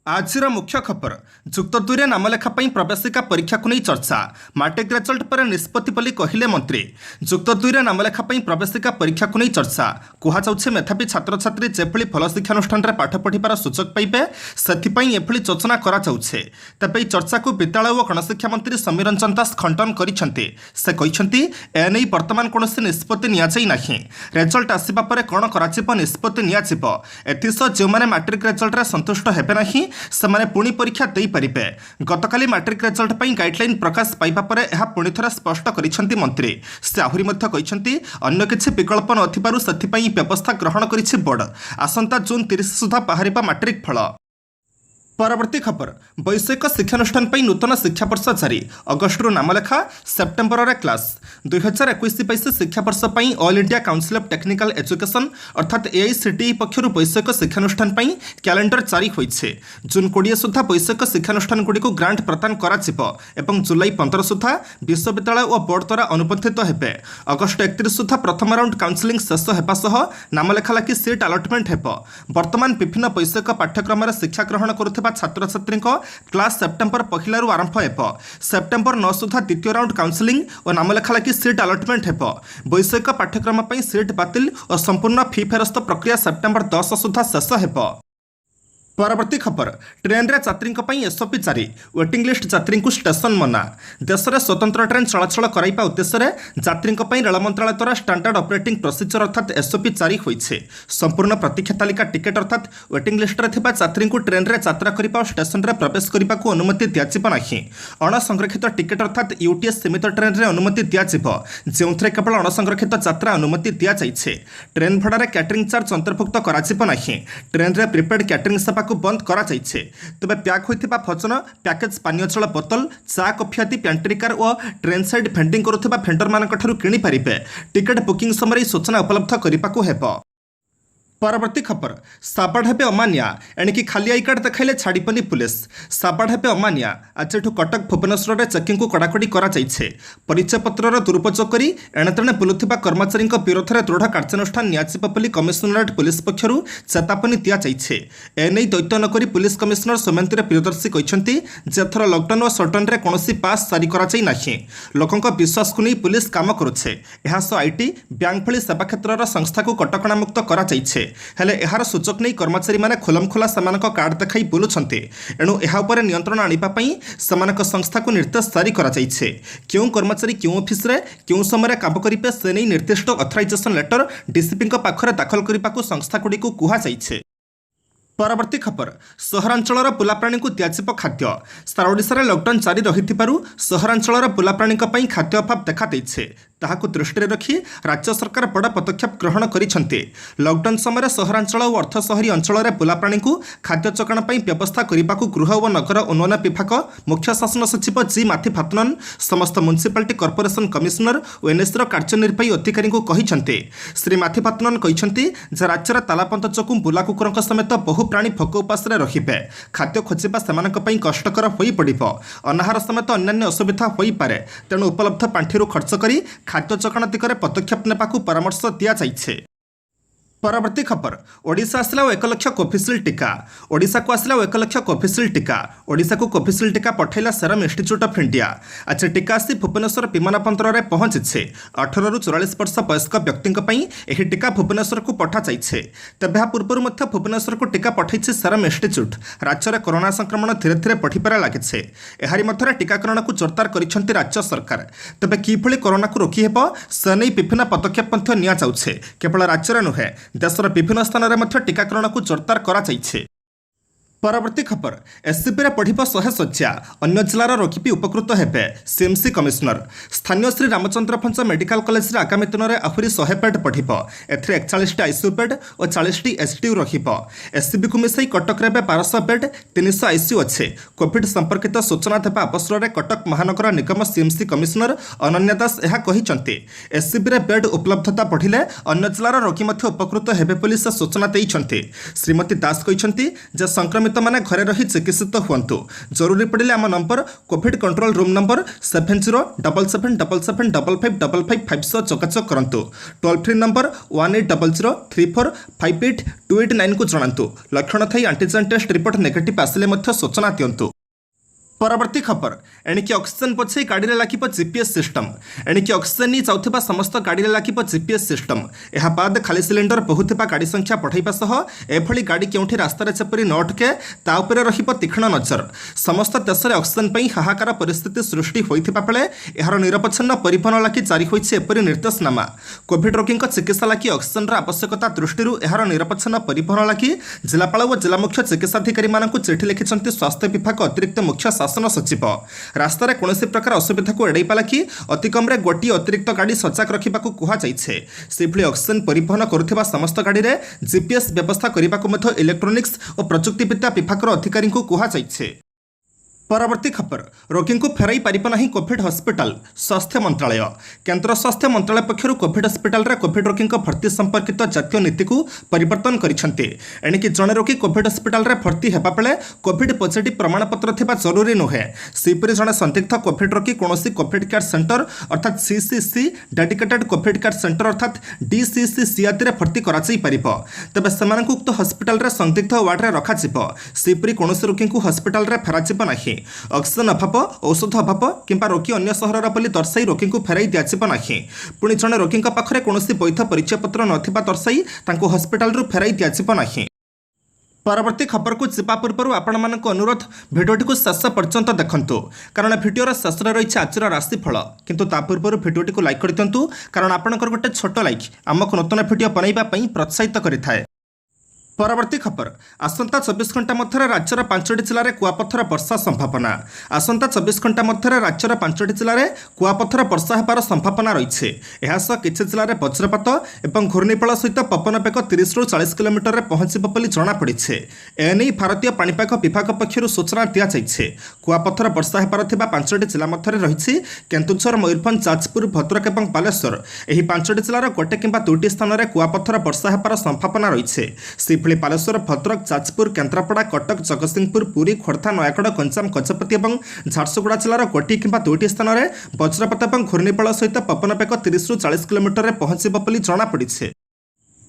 आजर मुख्य खबर जुक्त दुई नामलेखा प्रवेशिका परीक्षा को नहीं चर्चा मैट्रिक रिजल्ट पर निष्पत्ति बोली कहले मंत्री। जुक्त दुई नामलेखा प्रवेशिका परीक्षा को नहीं चर्चा कहुचे मेधावी छात्र छात्री जेभली भल शिक्षानुष्ठान पाठ पढ़ार सुजोग पाइबे से योजना कराଯାଉଛି। तेज चर्चा को विद्यालय और गणशिक्षा मंत्री समीर रंजन दास खंडन करते एने बर्तमान कौन निष्पत्ति नि रेजल्ट आसवा पर कौन कर निष्पत्ति निसह जो मैंने मैट्रिक रिजल्ट संतुष्ट हेबे नहीं से पुणी परीक्षा दे पारिबे। गतकाली मैट्रिक रिजल्ट पर गाइडलाइन प्रकाश पाइबा पर यह पुणी थरे स्पष्ट करिसेंती मंत्री। से आहुरी मध्य कहिसेंती अन्य किछि विकल्प नथिबारु सेथिपई व्यवस्था ग्रहण करिछि बोर्ड। आसंता जून 30 सुधा बाहरिबा मैट्रिक फल। परवर्ती खबर वैषयिक शिक्षानुष्ठान पर नूतन शिक्षा वर्ष जारी अगस्टू नामलेखा सेप्टेम्बर रे क्लास 2021-22 शिक्षा वर्ष पर all India council of technical education अर्थात एआईसीटीई पक्षर वैषयिक शिक्षानुष्ठान पर कैलेंडर जारी होइछे। जून 20 सुधा वैषयिक शिक्षानुष्ठान गुड़ी को ग्रांट प्रदान कर जुलाई 15 सुधा विश्वविद्यालय और बोर्ड द्वारा अनुबंधित हेबे। अगस्ट 31 सुधा प्रथम राउंड काउंसिलिंग शेष हेबा सह नामलेखा लागि सीट अलॉटमेंट हेबो। वर्तमान विभिन्न वैषयिक पाठ्यक्रम शिक्षा ग्रहण करुवा छात्र छात्री क्लास सेप्टेम्बर पहला आरंभ हो। सेप्टेम्बर 9 सुधा द्वितीय राउंड काउंसिलिंग और नामलेखा लगी सीट अलॉटमेंट हो। वैषयिक पाठ्यक्रम सीट बातिल और संपूर्ण फी फेरस्त प्रक्रिया सेप्टेम्बर 10 सुधा शेष हो। परवर्ती खबर ट्रेन रे यात्री एसओपी जारी वेटिंग लिस्ट यात्री को स्टेशन मना। देश में स्वतंत्र ट्रेन चलाचल कराइबा उद्देश्य यात्री रेल मंत्रालय द्वारा स्टैंडर्ड ऑपरेटिंग प्रोसीजर अर्थात एसओपी जारी होइछे। संपूर्ण प्रतीक्षा तालिका टिकेट अर्थात वेटिंग लिस्ट रे थिबा यात्री को ट्रेन रे यात्रा करिबा और स्टेशन रे प्रवेश करिबा को अनुमति दियाजिबो नाही। अणसंरक्षित टिकेट अर्थात यूटीएस सीमित ट्रेन रे अनुमति दियाजिबो जेउथरे केवल अणसंरक्षित यात्रा अनुमति दिया जाइछे। ट्रेन भड़ा रे कैटरिंग चार्ज अंतर्भुक्त कराजिबो नाही। ट्रेन रे प्रीपेड कैटरिंग सेवा को बंद करा जाइछे। तबे पैक होइथिबा भोजन पैकेज पानीय जल बोतल चा कॉफी आदि पेंट्री कार और ट्रेन साइड भेंडिंग करुथिबा भेंडर मानक ठारू किनि पारिबे। टिकट बुकिंग समय सूचना उपलब्ध करिबाकू हेबो। परवर्ती खबर साबाड़ हेबे अमानिया एणिकी खाली आई कार्ड देखाइले छाड़ीपनी पुलिस। साबाड़ हेबे अमानिया आज कटक भुवनेश्वर चेकिंग को कड़ाकड़ी करा जाइछे। परिचय पत्रर दुरुपयोग करी एणेतेणे बुलुथिबा कर्मचारी विरोध में दृढ़ कार्यानुष्ठान नियाजिबो बोली कमिशनरेट पुलिस पक्षरु चेतावनी दिया जाइछे। एने दैत्य नकरी पुलिस कमिशनर सोमेंद्र प्रियदर्शी कहिसेंती जे एथर लॉकडाउन और सटडाउन रे कोनोसी पास जारी करा जाई नाही। लोकंक विश्वास को नहीं पुलिस काम करुछे। एहास आईटी बैंक भली सेवा क्षेत्रर संस्था को कटकणा मुक्त करा जाइछे। हेले एहार सूचक नहीं कर्मचारी माने खुलमखुला सेमानक कार्ड देखाई बुलुछन्ते। एणु एहा उपरे नियंत्रण आनिबा पई सेमानक संस्था को निर्देश जारी करा जाइछे। क्यों कर्मचारी क्यों ऑफिस रे क्यों समय काम करिबे से नहीं निर्दिष्ट ऑथराइजेशन लेटर डीसीपी पाखरे दाखल करने संस्था गुड़ी को कुहा जाइछे। परवर्ती खबर सहरांचल बुलाप्राणी को दियाजिब खाद्य। सारा ओडिशा लॉकडाउन जारी रही सहरांचल बुलाप्राणी खाद्य अभाव देखा देइछे। ताहाकु दृष्टि रखी राज्य सरकार बड़ पदक्षेप ग्रहण करिसेंते। लॉकडाउन समय सहरांचल और अर्थ शहरी अंचल में बुलाप्राणी को खाद्य चोकण व्यवस्था करने को गृह और नगर उन्नयन विभाग मुख्य शासन सचिव जी माथिफातनन समस्त म्युनिसिपालिटी कॉर्पोरेशन कमिशनर और एनएससी कार्यनिर्वाही अधिकारी को कहिसेंते। श्री माथिफातनन कहिसेंती जे राज्य तालाबंद जोगु बुला कुकुरक समेत बहु प्राणी भोक उपास रहिबे। खाद्य खोजिबा सेमानक पई कष्टकर होई पड़िबो। अनाहार समेत अन्यान्य असुविधा होई पारे। तेणु उपलब्ध पांठिरु खर्च करी खाद्य चोकण दिगरे पदक्षेप नेबाकू परामर्श दिया जाइछे। परवर्ती खबर ओडिशा आसला 1 लाख कोविशील्ड टीका। ओडिशा को आसला 1 लाख कोविशील्ड टीका। ओडिशा को कोविशील्ड टीका पठैला सेरम इंस्टीट्यूट ऑफ इंडिया। आज टीका आसी भुवनेश्वर विमान बंदर में पहुंचे। 18 ରୁ 44 वर्ष वयस्क व्यक्ति यह टीका भुवनेश्वर को पठा जाइछे। तेबे पूर्व भुवनेश्वर को टीका पठाइছে सेरम इंस्टीट्यूट। राज्य में कोरोना संक्रमण धीरे धीरे बढ़िबार लागिছে। एहारी मध्य टीकाकरण को जोरदार करिसेंती राज्य सरकार। तेबे किभली कोरोना को रोकी हेबो से नहीं विभिन्न पदक्षेप निया जाउछे। केवल राज्य नुहे देशर विभिन्न स्थान में टीकाकरण को जोरदार करा जाइछे। परवर्ती खबर एससीपी रे पढ़िब 100 शଯ୍या अन्य जिलार रोगी भी उपकृत हेबे सीएमसी कमिशनर। स्थानीय श्री रामचंद्र भंज मेडिकल कॉलेज रे आगामी दिन में आहरी 100 बेड पढ़िब। एथिरे 41 आईसीयू बेड और 40 एसटीयू रहिब। एससीबी को मिसाई कटक रे 1200 बेड 300 आईसीयू अच्छे। कोविड संपर्कित सूचना देवा अवसर में कटक महानगर निगम सीएमसी कमिशनर अनन्या दास यह कहिसेंती। एससीबी रे बेड उपलब्धता बढ़िले अन्य जिलार रोगी उपकृत हेबे बोली से सूचना देइछन्ती। श्रीमती दास कहिसेंती जे संक्रमित संक्रमित मैंने घरे रही चिकित्सित हुंतु। जरूरी पड़े आम number Covid control room number 7077775555 जोगाजोग करंतु। टोल फ्री नंबर 1800345828 को जणांतु। लक्षण थी एंटीजन टेस्ट रिपोर्ट नेगेटिव आसिले सूचना दिंतु। परवर्ती खबर एणिकी ऑक्सीजन पछे गाड़ी में लागिब जीपीएस सिस्टम। एणिकी ऑक्सीजन नहीं जाऊथिबा समस्त गाड़ी में लागिब जीपीएस सिस्टम। यह बाद खाली सिलिंडर बहुथिबा गाड़ी संख्या पठाइबा सह एभली गाड़ी केउठी रास्तार चेपरी न अटके ता उपरे रहिब तीक्ष्ण नजर। समस्त देश में ऑक्सीजन पई हाहाकार परिस्थिति सृष्टि होइथिबा बेले एहार निरपच्छन्न परिवहन लागि जारी होइछि एपरि निर्देशनामा। कोविड रोगी चिकित्सा लागि ऑक्सीजन आवश्यकता दृष्टि एहार निरपच्छन्न परिवहन लागि जिलापाल और जिला मुख्य चिकित्साधिकारी मानकु चिठी लिखिछन्ति स्वास्थ्य विभाग अतिरिक्त मुख्य शासन सचिव। रास्तार कौन प्रकार असुविधा को एड़ाई लगी अति कम गोटे अतिरिक्त गाड़ी सजाग रखा कहुई। ऑक्सीजन परिवहन करुवा समस्त गाड़ी में जीपीएस व्यवस्था करने को इलेक्ट्रोनिक्स और प्रजुक्तिविद्या विभाग अधिकारी को कहुई। परवर्ती खबर रोगी को फेराई पारिब नहीं कोविड हस्पिटाल। स्वास्थ्य मंत्रालय केंद्र स्वास्थ्य मंत्रालय पक्षर कोविड हस्पिटाल कोविड रोगी भर्ती संपर्कित जातीय नीति को परिवर्तन करिसेंति। जड़े रोगी कोविड हस्पिटाल भर्ती होगा बेले कोविड पॉजिटिव प्रमाणपत्र थिबा जरूरी नुहे। सेपरि जड़े संदिग्ध कोविड रोगी कौन कोविड केयर सेंटर अर्थात CCC dedicated Covid care centre अर्थात डीसीसी आदि भर्ती कराइपर तेज से उक्त हस्पिटाल संदिग्ध वार्ड में रखा। सेपरि कौन रोगी को हस्पिटाल फेराजिब नहीं। ऑक्सीजन अभाव औषध अभाव किंबा रोगी अन्य सहर बोली दर्शाई रोगी को फेराई दिज्व नहीं। पुणी जड़े रोगी पाखे कौन वैध परिचय पत्र नथिबा दर्शाई हस्पिटाल फेराई दिज्व नहीं। परवर्ती खबर को जीवा पूर्व आपण मान अनुरोध भिडियोटी को शेष पर्यंत देखंतु कारण भिडियोर शेष रही आज राशिफल किंतु ता पूर्व भिडियोटी को लाइक कर दिंतु कारण आपंकर गोटे छोट लाइक आमको नूतन भिडियो बनवाई प्रोत्साहित करें। परवर्ती खबर आसंता 24 घंटा मध्य राज्यर 5टी जिले में कुआपथर वर्षा संभावना। आसंता 24 घंटा मध्य राज्यर 5टी जिले में कुआपथर वर्षा होबार संभावना रही। यह किसी जिले में वज्रपात और घूर्णिफल सहित पवन बेग 30 ରୁ 40 किलोमीटर पहुंचब बोली जमापड़ी। एने भारतीय पाणीपाग विभाग पक्षर सूचना दी। कुआपथर वर्षा होबार 5टी जिला मध्य रही केन्दुझर मयूरभंज जाजपुर भद्रक और बालेश्वर। यह 5टी जिलार गोटे किंबा 2टी स्थान में कुआपथर वर्षा होबार संभावना रही। बालेश्वर भद्रक जाजपुर केन्द्रापड़ा कटक जगतसिंहपुर पुरी खोर्धा नयागढ़ गंजाम गजपति और झारसुगुड़ा जिलार गोटे किंबा 2टी स्थान में वज्रपात और घूर्णिफल सहित पवन बेग 30 ରୁ 40 किलोमीटर पहुंचब बोली जमापड़ी।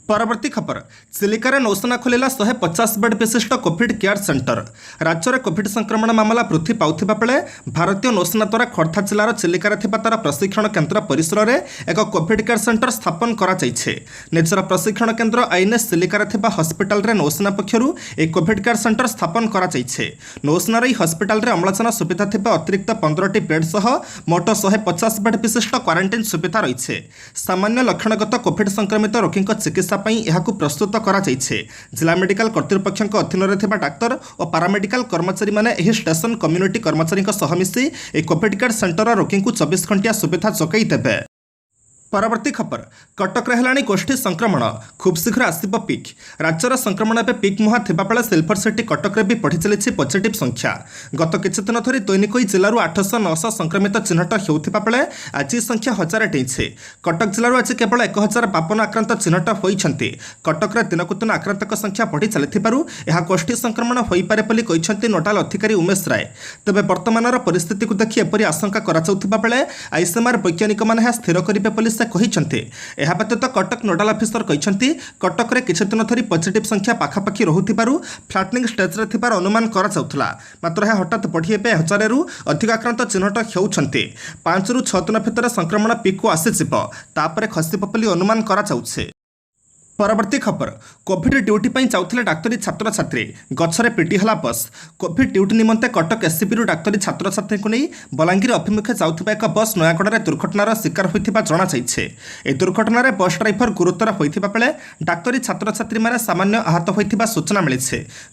परवर्ती खबर चिलिकार नौसेना खोलिला 150 बेड विशिष्ट कोविड केयर सेंटर। राज्य में कोविड संक्रमण मामला वृद्धि पाउथिबा बेले भारतीय नौसेना द्वारा खोर्धा जिलार चिलिकार थिबा तार प्रशिक्षण केन्द्र परिसर में एक कोविड केयर सेंटर स्थापन करा जायछे। निजर प्रशिक्षण केन्द्र आईएनएस चिलिकार थिबा हस्पिटाल रे नौसेना पक्षरु एक कोविड केयर सेंटर स्थापन करा जायछे। नौसेनार ଏହି हस्पिटाल रे अम्लजान सुविधा थिबा अतिरिक्त 15टी बेड सह मोट 150 बेड विशिष्ट क्वारंटाइन सुविधा रही। सामान्य लक्षणगत कोविड संक्रमित रोगी चिकित्सा प्रस्तुत करा जिला मेडिकल कर्तृपक्ष अधीन में डाक्तर और पारामेडिकल कर्मचारी माने एही स्टेशन कम्युनिटी कर्मचारी मिसी एक कोविड केयर सेंटर रोगी को 24 घंटिया सुविधा जोगाई देबे। परवर्ती खबर कटक हेलाणी गोष्ठी संक्रमण खूब शीघ्र आसिब पिक। राज्यर संक्रमण एवं पिक मुहां थिबा बेले सिल्भर सिटी कटक भी बढ़ी चली पॉजिटिव संख्या। गत किछि दिन धरी दैनिक जिलू 800-900 संक्रमित चिन्हट होता बेले आज संख्या 1000 डेइछे। कटक जिलू आज केवल 1052 आक्रांत चिन्हट होइछन्ति। कटक दिनकु दिन आक्रांतक संख्या बढ़ी चलिथिबारु यह गोष्ठी संक्रमण होइपारे बोली कहिछन्ति नोडाल अधिकारी उमेश राय। तेबे वर्तमानर परिस्थिति को देखि एपरि आशंका करा जाउथिबा बेले आईसीएमआर वैज्ञानिक माने स्थिर करिबे बोली से कहिछन्ति। एहा व्यतीत कटक नोडाल अफिसर कहिछन्ति कटक रे किछि दिन धरी पॉजिटिव संख्या पाखापाखि रहुथिबारु फ्लाटनिंग स्टेज रे थिबार अनुमान करा जाउथला। मात्र यह हठात बढ़ी एबे 1000 रु अधिक आक्रांत चिन्हट हेउछन्ति। 5 ରୁ 6 दिन भितर संक्रमण पिक को आसीजिब तापरे खसिब बोली अनुमान करा जाउछे। परवर्ती खबर कोविड ड्यूटी पर जाऊे डाक्तरी छात्र छात्री गछरे पिटिहला बस। कोविड ड्यूटी निमंते कटक एससीबी डाक्तरी छात्र छात्री को नहीं बलांगीर अभिमुखे जाऊे एक बस नयागढ़ में दुर्घटनार शिकार होता जमाई। ए दुर्घटन बस ड्राइवर गुरुतर होता बेले डाक्तरी छात्र छात्री मैंने सामान्य आहत होता सूचना मिली।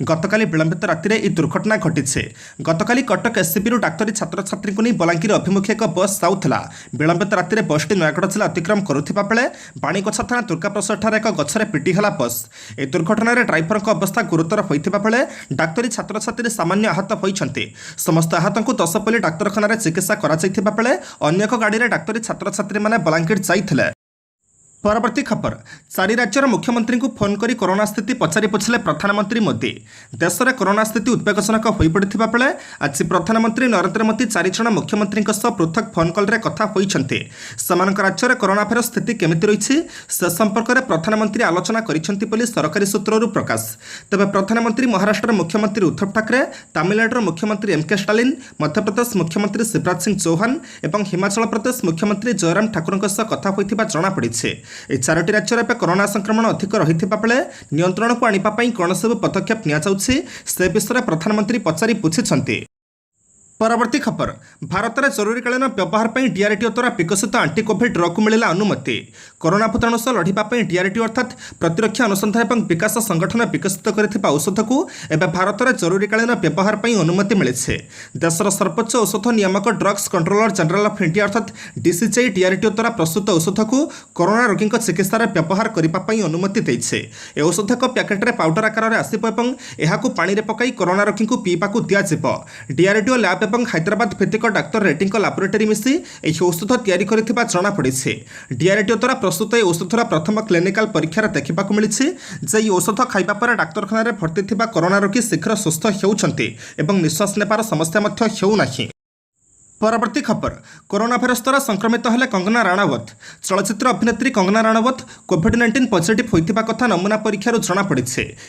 गतकाली विलंबित राति दुर्घटना घटी। गतकाली कटक एससीबी डाक्तरी छात्र छात्री को नहीं बलांगीर अभिमुखे एक बस जाऊला। विलंबित राति बसटी नयागढ़ जिला अतिक्रम करुवा बेले बाणीगछा थाना दुर्गाप्रसाद ठारे एक गछरे पिटिहला बस। ए दुर्घटन ड्राइवर अवस्था गुरुतर होता बेले डाक्तरी छात्र छात्री सामान्य आहत होती। समस्त आहत को दशपल्ली डाक्तखाना चिकित्सा करा बेले अन्य एक गाड़ी में डाक्तरी छात्र छात्री मैंने बलांगीर जाइथिले। परवर्ती खबर चारि राज्यर मुख्यमंत्री को फोन कर कोरोना स्थिति पचारि पुछले प्रधानमंत्री मोदी। देश में कोरोना स्थिति उद्वेगजनक हो पड़ा बेले आज प्रधानमंत्री नरेंद्र मोदी 4 जन मुख्यमंत्री पृथक फोन कल कथा होती। राज्य में कोरोना फेर स्थिति केमिति रही से संपर्क में प्रधानमंत्री आलोचना कर सरकारी सूत्ररू प्रकाश। तेज प्रधानमंत्री महाराष्ट्र मुख्यमंत्री उद्धव ठाकरे, तमिलनाडु मुख्यमंत्री एमके स्टालिन, मध्यप्रदेश मुख्यमंत्री शिवराज सिंह चौहान और हिमाचल प्रदेश मुख्यमंत्री जयराम ठाकुर कथा होता जमापड़ी। ଏହି 4ଟି ରାଜ୍ୟରେ ଏବେ କରୋନା ସଂକ୍ରମଣ ଅଧିକ ରହିଥିବା ବେଳେ ନିୟନ୍ତ୍ରଣକୁ ଆଣିବା ପାଇଁ କ'ଣ ସବୁ ପଦକ୍ଷେପ ନିଆଯାଉଛି ସେ ବିଷୟରେ ପ୍ରଧାନମନ୍ତ୍ରୀ ପଚାରି ବୁଝିଛନ୍ତି। परवर्ती खबर भारत में जरूरीकालीन व्यवहार पर डीआरडीओ द्वारा विकसित आंटी कोविड ड्रग को मिला अनुमति। कोरोना भूताणु सह लड़ाई डीआरडीओ अर्थात प्रतिरक्षा अनुसंधान और विकास संगठन विकसित कर औषध को एवं भारत में जरूरीकालीन व्यवहार पर अनुमति मिली। देशर सर्वोच्च औषध नियामक drugs controller general of India अर्थात डीसीजीआई डीआरडीओ द्वारा प्रस्तुत औषध को कोरोना रोगी चिकित्सार व्यवहार करने अनुमति देइछे। ए औषध को पैकेट्रे पाउडर आकार में आसिब और यह पानी में पकाई कोरोना रोगी को पीवा दिज्व। डीआरडीओ लैब और हैदराबाद भित्तिक डाक्तर रेड्डी लैबोरेटरी मिसी यह औषध तैयारी करथिबा जमापड़ी। डीआरडीओ द्वारा प्रस्तुत यह औषधर प्रथम क्लिनिकाल परीक्षार देखा मिली जे यह औषध खाइबा पर डाक्तरखाना भर्ती थिबा कोरोना रोगी शीघ्र सुस्थ होउछंती एवं निश्वास नेबार समस्या मध्य हेउनाही। परवर्ती खबर कोरोना भाइरस द्वारा संक्रमित हेले कंगना राणावत। चलचित्र अभिनेत्री कंगना राणावत कोविड-19 पॉजिटिव होइतिबा कथा नमूना परीक्षार जमापड़ी।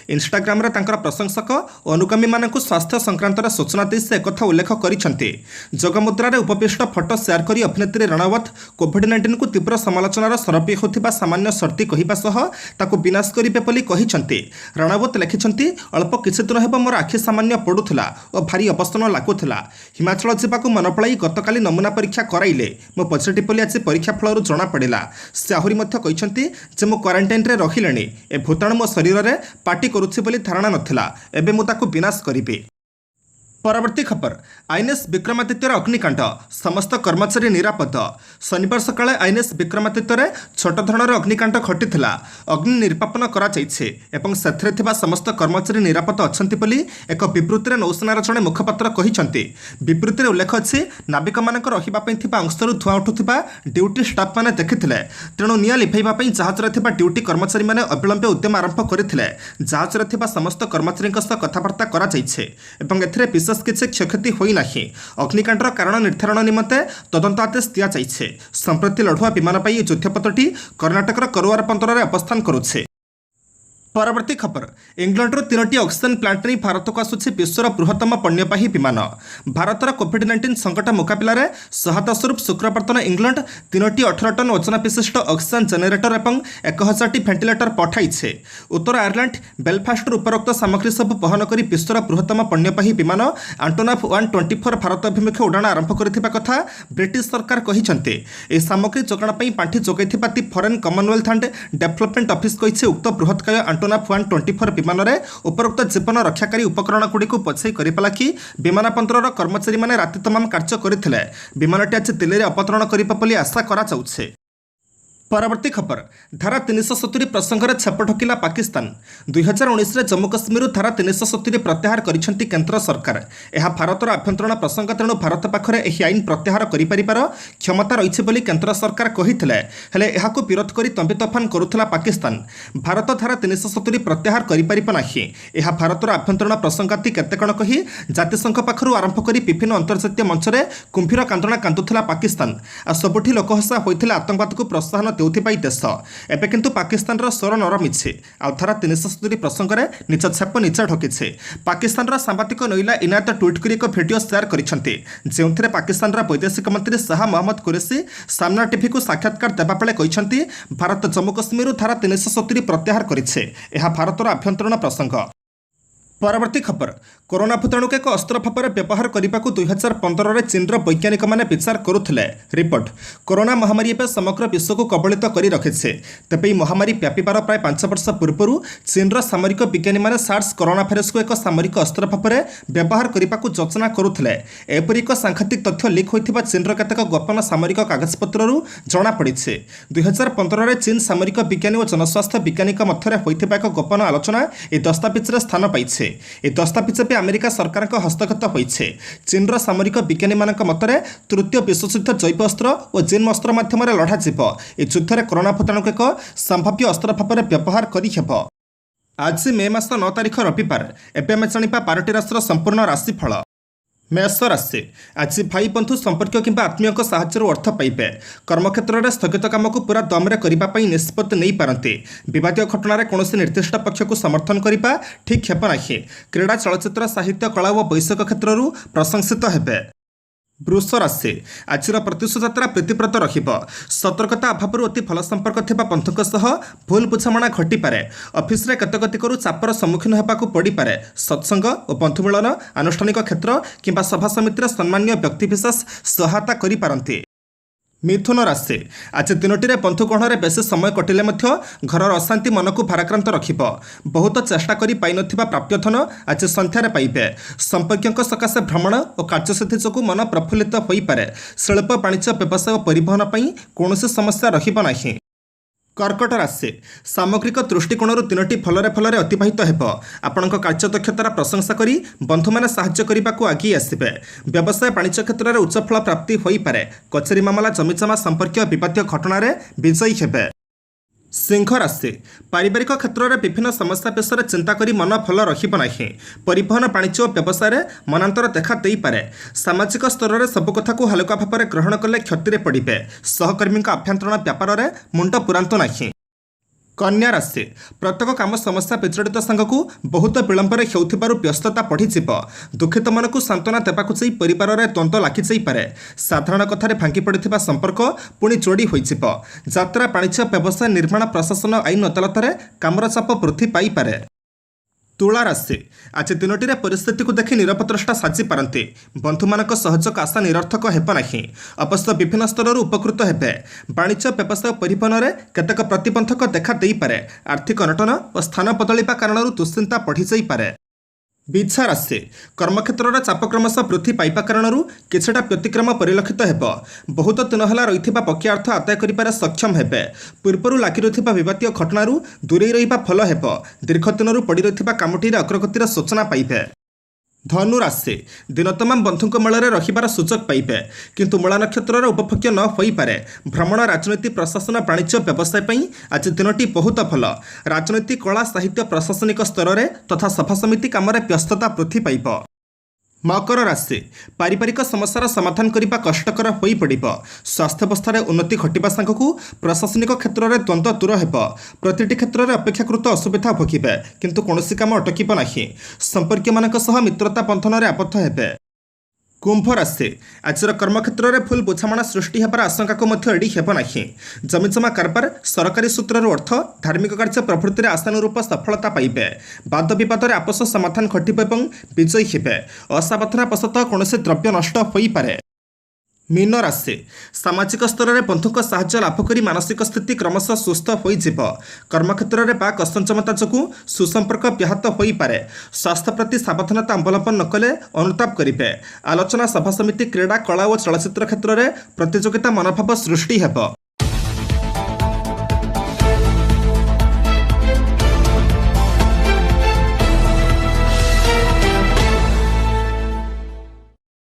इंस्टाग्राम रे तांकर प्रशंसक और अनुगामी मानक स्वास्थ्य संक्रांत सूचना दे से एक उल्लेख करिसेंती। जगमुद्रा उपविष्ट फोटो शेयर करी अभिनेत्री राणावत कोविड-19 को तीव्र समालोचनार सरपी होतिबा सामान्य सर्ती कहिबा सह ताकू विनाश करिबे बोली कहिसेंती। राणावत लिखिसेंती अल्प किछि दिन हेबो मोर आखि सामान्य पडुथला और भारी अपस्तन लागुथला। हिमाचल जिबाकू मन पड़ाई गतकाली नमूना परीक्षा कराइले मो पॉजिटिव बोली आज परीक्षा फल जना पड़ा। से आहरी मध्य कहते जे मो क्वारंटाइन रे रहिलेनी ए भूताणु मो शरीर में पार्टी करुछि बोली धारणा नथिला। एबे मु ताकू विनाश करिबे। परवर्ती खबर आईएनएस विक्रमादित्यर अग्निकांड समस्त कर्मचारी निरापद। शनिवार सकाଳେ आईएनएस विक्रमादित्य छोट धरणर अग्निकांड घटिथिला। अग्नि निर्वापन कराଯାଇଛି एवं सेथरे थिबा समस्त कर्मचारी निरापद अछंती बोली एक विबृत्ति नौसेनार जणे मुखपात्र कहिसंती। विबृत्ति उल्लेख अछि नाविक मानक रहिबा पई थिबा अंशरू धुआं उठुथिबा ड्यूटी स्टाफ माने देखिथिले। तेणु निया लिफाइबा पई जहाज रे थिबा ड्यूटी कर्मचारी माने अविलंबे उद्यम आरंभ करथिले। जहाज रे थिबा समस्त कर्मचारी सह कथाबार्ता कराଯାଇଛି एवं एथिरे किसी क्षयक्षति होना। अग्निकांडर कारण निर्धारण निमंते तदंत आदेश दि जाइए। संप्रति लढ़ुआ विमान पर युद्धपथटी कर्णाटकर करुआर बंदर में अवस्थान करुछे। परवर्ती खबर इंग्लैंडर 3टी ऑक्सीजन प्लांट नहीं भारत को आसुछि विश्वर बृहत्तम पण्यवाही विमान। भारतर कोविड-19 संकट मुकाबला सहायता स्वरूप शुक्रवार दिन इंग्लैंड 3टी 18 टन ओजन विशिष्ट ऑक्सीजन जेनेरेटर और 1000टी भेंटिलेटर पठाइछे। उत्तर आयरलैंड बेलफास्ट उपरोक्त सामग्री सब बहन कर विश्वर बृहत्तम पण्यवाही विमान आंटोनफ 124 भारत अभिमुखे उड़ाण आरंभ करथिबा कथा ब्रिटिश सरकार कहिसंते। ए सामग्री जोगाण पई पांठी जोगाइथिबा ती foreign commonwealth and development office कहिছে उक्त बृहत्काय आंटोनफ 124 विमान में उपरोक्त जीवन रक्षाकारी उपकरण गुड़ी को पछई करने लगी विमान बंदर कर्मचारी माने राति तमाम कार्य करथिले। विमानटी आज दिल्ली में अवतरण करिबा बोली आशा करा जाउछे। परवर्ती खबर धारा 370 प्रसंग में छेप ठोकिला पाकिस्तान। 2019 जम्मू काश्मीर धारा 370 प्रत्याहार करिसेंती केंद्र सरकार। यह भारतर आभ्यंतरण प्रसंग तेणु भारत पाखरे एही आईन प्रत्याहार करिपारिबार क्षमता रहिछि बोली केंद्र सरकार कहिथिले। हेले एहाकु विरोध करी तंबी तोफान करुथिला पाकिस्तान। भारत धारा 370 प्रत्याहार करिपारिबो नाही। यह भारतर आभ्यंतरण प्रसंगाती केते कण कही जातिसंघ पाखरु आरंभ करी विभिन्न अंतर्जातीय मंच में कुंभीर कांदणा कांदुथिला पाकिस्तान। आ सबुठी लोकहसा होइथिला आतंकवाद को प्रोत्साहन देउथिबाई देश। एबे किंतु पाकिस्तान स्वर नरमिछे आ धारा 370 प्रसंग में निज छेप निज ढकिछे। पाकिस्तान सांबादिक नईला इनायत ट्वीट कर एक भिडियो शेयर करिसेंती जेउथिरे पाकिस्तान वैदेशिक मंत्री शाह मोहम्मद कुरैशी सामना टीवी को साक्षात्कार देबा बेले कहिसेंती भारत जम्मू काश्मीर धारा 370 प्रत्याहार करिछे। एहा भारतर आभ्यंतरण प्रसंग। परवर्ती खबर कोरोना भूताणु को एक अस्त्र भाव में व्यवहार करने को 2015 में चीनर वैज्ञानिक मैंने विचार करुले। रिपोर्ट कोरोना महामारी एवं समग्र विश्व को कबलित कर रखिছে। तेज महामारी व्यापार प्राय 5 वर्ष पूर्व चीनर सामरिक विज्ञानी मैंने सार्स कोरोना भाइरस को एक सामरिक अस्त्र भाव में व्यवहार करने को योजना करुले। एपरी एक सांघातिक तथ्य लिक होता चीनर केतेक गोपन सामरिक कागजपत्र जमापड़ी। 2015 में चीन सामरिक विज्ञानी और जनस्वास्थ्य विज्ञानी मध्य होता एक गोपन आलोचना यह दस्तावेज स्थान पाई। ହୋଇଛି। ଏହି ଦସ୍ତାବିଜ ଏବେ ଆମେରିକା ସରକାରଙ୍କ ହସ୍ତଗତ ହୋଇଛି। ଚୀନର ସାମରିକ ବିଜ୍ଞାନୀମାନଙ୍କ ମତରେ ତୃତୀୟ ବିଶ୍ୱଯୁଦ୍ଧ ଜୈବ ଅସ୍ତ୍ର ଓ ଜିନ୍ ଅସ୍ତ୍ର ମାଧ୍ୟମରେ ଲଢ଼ାଯିବ। ଏହି ଯୁଦ୍ଧରେ କରୋନା ଭୂତାଣୁକୁ ଏକ ସମ୍ଭାବ୍ୟ ଅସ୍ତ୍ର ଭାବରେ ବ୍ୟବହାର କରିହେବ। ଆଜି ମେ ମାସ 9 ତାରିଖ ରବିବାର। ଏବେ ଆମେ ଜାଣିବା 12ଟି ରାଶିର ସମ୍ପୂର୍ଣ୍ଣ ରାଶିଫଳ। ମେଷ ରାଶି। ଆଜି ଭାଇ ବନ୍ଧୁ ସମ୍ପର୍କୀୟ କିମ୍ବା ଆତ୍ମୀୟଙ୍କ ସାହାଯ୍ୟରୁ ଅର୍ଥ ପାଇବେ। କର୍ମକ୍ଷେତ୍ରରେ ସ୍ଥଗିତ କାମକୁ ପୁରା ଦମରେ କରିବା ପାଇଁ ନିଷ୍ପତ୍ତି ନେଇପାରନ୍ତି। ବିବାଦୀୟ ଘଟଣାରେ କୌଣସି ନିର୍ଦ୍ଦିଷ୍ଟ ପକ୍ଷକୁ ସମର୍ଥନ କରିବା ଠିକ୍ ହେବ ନାହିଁ। କ୍ରୀଡ଼ା, ଚଳଚ୍ଚିତ୍ର, ସାହିତ୍ୟ, କଳା ଓ ବୈଷୟିକ କ୍ଷେତ୍ରରୁ ପ୍ରଶଂସିତ ହେବେ। ବୃଷ ରାଶି। ଆଜିର ପ୍ରତ୍ୟୁଷ ଯାତ୍ରା ପ୍ରୀତିପ୍ରଦ ରହିବ। ସତର୍କତା ଅଭାବରୁ ଅତି ଭଲ ସମ୍ପର୍କ ଥିବା ବନ୍ଧୁଙ୍କ ସହ ଭୁଲ ବୁଝାମଣା ଘଟିପାରେ। ଅଫିସରେ କେତେକ ଦିଗରୁ ଚାପର ସମ୍ମୁଖୀନ ହେବାକୁ ପଡ଼ିପାରେ। ସତ୍ସଙ୍ଗ ଓ ବନ୍ଧୁ ମିଳନ, ଆନୁଷ୍ଠାନିକ କ୍ଷେତ୍ର କିମ୍ବା ସଭା ସମିତିରେ ସମ୍ମାନୀୟ ବ୍ୟକ୍ତିବିଶେଷ ସହାୟତା କରିପାରନ୍ତି। ମିଥୁନ ରାଶି। ଆଜି ଦିନଟିରେ ବନ୍ଧୁ ଗହଣରେ ବେଶୀ ସମୟ କଟିଲେ ମଧ୍ୟ ଘରର ଅଶାନ୍ତି ମନକୁ ଭାରାକ୍ରାନ୍ତ ରଖିବ। ବହୁତ ଚେଷ୍ଟା କରି ପାଇନଥିବା ପ୍ରାପ୍ୟଧନ ଆଜି ସନ୍ଧ୍ୟାରେ ପାଇବେ। ସମ୍ପର୍କୀୟଙ୍କ ସକାଶେ ଭ୍ରମଣ ଓ କାର୍ଯ୍ୟସିଦ୍ଧି ଯୋଗୁଁ ମନ ପ୍ରଫୁଲ୍ଲିତ ହୋଇପାରେ। ଶିଳ୍ପ, ବାଣିଜ୍ୟ, ବ୍ୟବସାୟ ଓ ପରିବହନ ପାଇଁ କୌଣସି ସମସ୍ୟା ରହିବ ନାହିଁ। କର୍କଟ ରାଶି। ସାମଗ୍ରିକ ଦୃଷ୍ଟିକୋଣରୁ ଦିନଟି ଭଲରେ ଭଲରେ ଅତିବାହିତ ହେବ। ଆପଣଙ୍କ କାର୍ଯ୍ୟଦକ୍ଷତାର ପ୍ରଶଂସା କରି ବନ୍ଧୁମାନେ ସାହାଯ୍ୟ କରିବାକୁ ଆଗେଇ ଆସିବେ। ବ୍ୟବସାୟ, ବାଣିଜ୍ୟ କ୍ଷେତ୍ରରେ ଉଚ୍ଚ ଫଳ ପ୍ରାପ୍ତି ହୋଇପାରେ। କଚେରୀ ମାମଲା, ଜମିଜମା ସମ୍ପର୍କୀୟ ବିବାଦୀୟ ଘଟଣାରେ ବିଜୟୀ ହେବେ। ସିଂହ ରାଶି। ପାରିବାରିକ କ୍ଷେତ୍ରରେ ବିଭିନ୍ନ ସମସ୍ୟା ବିଷୟରେ ଚିନ୍ତା କରି ମନ ଭଲ ରହିବ ନାହିଁ। ପରିବହନ, ବାଣିଜ୍ୟ ଓ ବ୍ୟବସାୟରେ ମନାନ୍ତର ଦେଖା ଦେଇପାରେ। ସାମାଜିକ ସ୍ତରରେ ସବୁ କଥାକୁ ହାଲୁକା ଭାବରେ ଗ୍ରହଣ କଲେ କ୍ଷତିରେ ପଡ଼ିବେ। ସହକର୍ମୀଙ୍କ ଆଭ୍ୟନ୍ତରୀଣ ବ୍ୟାପାରରେ ମୁଣ୍ଡ ପୁରାନ୍ତୁ ନାହିଁ। କନ୍ୟା ରାଶି। ପ୍ରତ୍ୟେକ କାମ ସମସ୍ୟା ବିଜଡ଼ିତ ସାଙ୍ଗକୁ ବହୁତ ବିଳମ୍ବରେ ହେଉଥିବାରୁ ବ୍ୟସ୍ତତା ବଢ଼ିଯିବ। ଦୁଃଖିତ ମନକୁ ସାନ୍ତ୍ୱନା ଦେବାକୁ ଯାଇ ପରିବାରରେ ଦ୍ୱନ୍ଦ୍ୱ ଲାଗିଯାଇପାରେ। ସାଧାରଣ କଥାରେ ଭାଙ୍ଗି ପଡ଼ିଥିବା ସମ୍ପର୍କ ପୁଣି ଯୋଡ଼ି ହୋଇଯିବ। ଯାତ୍ରା, ବାଣିଜ୍ୟ, ବ୍ୟବସାୟ, ନିର୍ମାଣ, ପ୍ରଶାସନ, ଆଇନ ଅଦାଲତରେ କାମର ଚାପ ବୃଦ୍ଧି ପାଇପାରେ। ତୁଳା ରାଶି। ଆଜି ଦିନଟିରେ ପରିସ୍ଥିତିକୁ ଦେଖି ନିରପଦ୍ରଷ୍ଟା ସାଜିପାରନ୍ତି। ବନ୍ଧୁମାନଙ୍କ ସହଯୋଗ ଆଶା ନିରର୍ଥକ ହେବ ନାହିଁ। ଅବଶ୍ୟ ବିଭିନ୍ନ ସ୍ତରରୁ ଉପକୃତ ହେବେ। ବାଣିଜ୍ୟ, ବ୍ୟବସାୟ, ପରିବହନରେ କେତେକ ପ୍ରତିବନ୍ଧକ ଦେଖା ଦେଇପାରେ। ଆର୍ଥିକ ଅନଟନ ଓ ସ୍ଥାନ ବଦଳିବା କାରଣରୁ ଦୁଶ୍ଚିନ୍ତା ବଢ଼ିଯାଇପାରେ। ବିଛା ରାଶି। କର୍ମକ୍ଷେତ୍ରରେ ଚାପ କ୍ରମଶଃ ବୃଦ୍ଧି ପାଇବା କାରଣରୁ କିଛିଟା ବ୍ୟତିକ୍ରମ ପରିଲକ୍ଷିତ ହେବ। ବହୁତ ଦିନ ହେଲା ରହିଥିବା ବକେୟା ଅର୍ଥ ଆଦାୟ କରିବାରେ ସକ୍ଷମ ହେବେ। ପୂର୍ବରୁ ଲାଗି ରହିଥିବା ବିବାଦୀୟ ଘଟଣାରୁ ଦୂରେଇ ରହିବା ଭଲ ହେବ। ଦୀର୍ଘ ଦିନରୁ ପଡ଼ି ରହିଥିବା କାମଟିରେ ଅଗ୍ରଗତିର ସୂଚନା ପାଇବେ। ଧନୁ ରାଶି। ଦିନ ତମାମ ବନ୍ଧୁଙ୍କ ମେଳରେ ରହିବାର ସୁଯୋଗ ପାଇବେ, କିନ୍ତୁ ମୂଳା ନକ୍ଷତ୍ରର ଉପଭୋଗ୍ୟ ନ ହୋଇପାରେ। ଭ୍ରମଣ, ରାଜନୀତି, ପ୍ରଶାସନ, ବାଣିଜ୍ୟ, ବ୍ୟବସାୟ ପାଇଁ ଆଜି ଦିନଟି ବହୁତ ଭଲ। ରାଜନୀତି, କଳା, ସାହିତ୍ୟ, ପ୍ରଶାସନିକ ସ୍ତରରେ ତଥା ସଭାସମିତି କାମରେ ବ୍ୟସ୍ତତା ବୃଦ୍ଧି ପାଇବ। ମକର ରାଶି। ପାରିବାରିକ ସମସ୍ୟାର ସମାଧାନ କରିବା କଷ୍ଟକର ହୋଇପଡ଼ିବ। ସ୍ୱାସ୍ଥ୍ୟାବସ୍ଥାରେ ଉନ୍ନତି ଘଟିବା ସାଙ୍ଗକୁ ପ୍ରଶାସନିକ କ୍ଷେତ୍ରରେ ଦ୍ୱନ୍ଦ୍ୱ ଦୂର ହେବ। ପ୍ରତିଟି କ୍ଷେତ୍ରରେ ଅପେକ୍ଷାକୃତ ଅସୁବିଧା ଭୋଗିବେ, କିନ୍ତୁ କୌଣସି କାମ ଅଟକିବ ନାହିଁ। ସମ୍ପର୍କୀୟମାନଙ୍କ ସହ ମିତ୍ରତା ବନ୍ଧନରେ ଆବଦ୍ଧ ହେବେ। କୁମ୍ଭ ରାଶି। ଆଜିର କର୍ମକ୍ଷେତ୍ରରେ ଭୁଲ ବୁଝାମଣା ସୃଷ୍ଟି ହେବାର ଆଶଙ୍କାକୁ ମଧ୍ୟ ଏଡ଼ି ହେବ ନାହିଁ। ଜମିଜମା କାରବାର, ସରକାରୀ ସୂତ୍ରରୁ ଅର୍ଥ, ଧାର୍ମିକ କାର୍ଯ୍ୟ ପ୍ରଭୃତିରେ ଆଶାନୁରୂପ ସଫଳତା ପାଇବେ। ବାଦ ବିବାଦରେ ଆପୋଷ ସମାଧାନ ଘଟିବ ଏବଂ ବିଜୟୀ ହେବେ। ଅସାବଧାନବଶତଃ କୌଣସି ଦ୍ରବ୍ୟ ନଷ୍ଟ ହୋଇପାରେ। ମୀନ ରାଶି। ସାମାଜିକ ସ୍ତରରେ ବନ୍ଧୁଙ୍କ ସାହାଯ୍ୟ ଲାଭ କରି ମାନସିକ ସ୍ଥିତି କ୍ରମଶଃ ସୁସ୍ଥ ହୋଇଯିବ। କର୍ମକ୍ଷେତ୍ରରେ ବା ଅସଂଯମତା ଯୋଗୁଁ ସୁସମ୍ପର୍କ ବ୍ୟାହତ ହୋଇପାରେ। ସ୍ୱାସ୍ଥ୍ୟ ପ୍ରତି ସାବଧାନତା ଅବଲମ୍ବନ ନ କଲେ ଅନୁତାପ କରିବେ। ଆଲୋଚନା, ସଭାସମିତି, କ୍ରୀଡ଼ା, କଳା ଓ ଚଳଚ୍ଚିତ୍ର କ୍ଷେତ୍ରରେ ପ୍ରତିଯୋଗିତା ମନୋଭାବ ସୃଷ୍ଟି ହେବ।